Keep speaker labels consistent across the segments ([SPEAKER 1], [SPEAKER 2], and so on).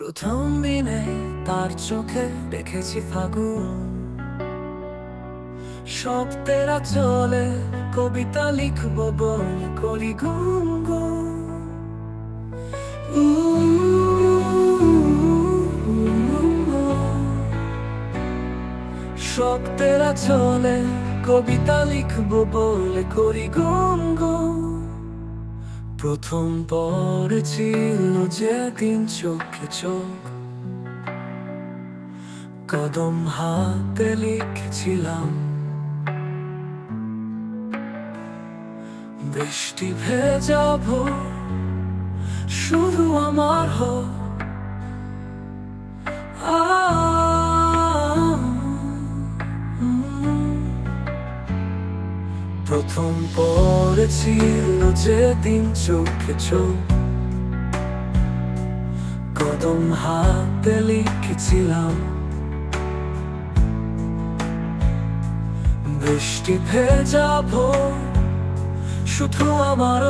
[SPEAKER 1] প্রথম দিনে তার চোখে দেখেছি ফাগুন, শব্দেরা চলে কবিতা লিখবো বলে করি গুনগুন। শব্দেরা চলে কবিতা লিখবো বলে করি গুনগুন। প্রথম পড়েছিল যেদিন চোখে চোখ, কদম হাতে লিখেছিলাম। বৃষ্টি ভেজাবো শুধু আমার হোক। প্রথম পড়েছিল যেদিন চোখে চোখ, কদম হাতে লিখেছিলাম। বৃষ্টি ভেজাবো শুধু আমার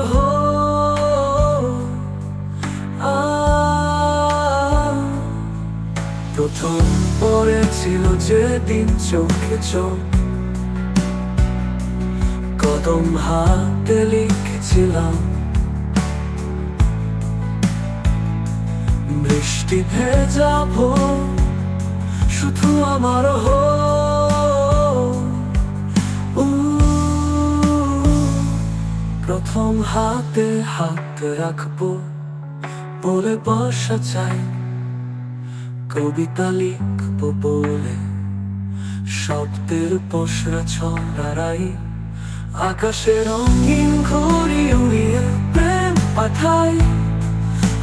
[SPEAKER 1] প্রথম পড়েছিল যেদিন চোখে চোখ, কদম হাতে লিখেছিলাম। বৃষ্টি ভেজাবো শুধু আমার প্রথম হাতে হাত রাখবো বলে বসা চাই, কবিতা লিখবো বলে শব্দের পসরা ছড়াই। আকাশে রঙিন ঘুড়ি উড়িয়ে প্রেম পাঠাই,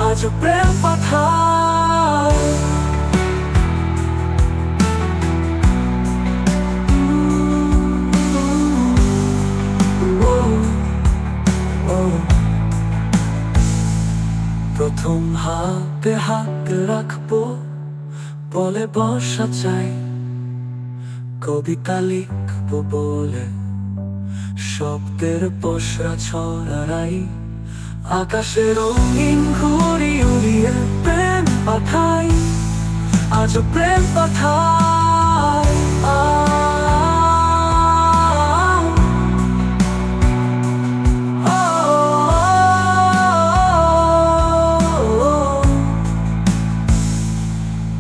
[SPEAKER 1] আজ প্রেম পাঠাই। প্রথম হাতে হাত রাখবো বলে বসা চাই, কবিতা লিখবো বলে শব্দের পসরা ছড়াই। আকাশে রঙিন ঘুড়ি উড়িয়ে প্রেম পাঠাই, আজ প্রেম পাঠাই।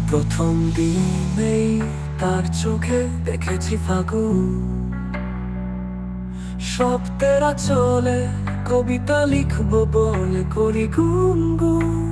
[SPEAKER 1] প্রথম দিনেই তার চোখে দেখেছি ফাগুন, শব্দেরা চলে কবিতা লিখবো বলে করি গুনগুন।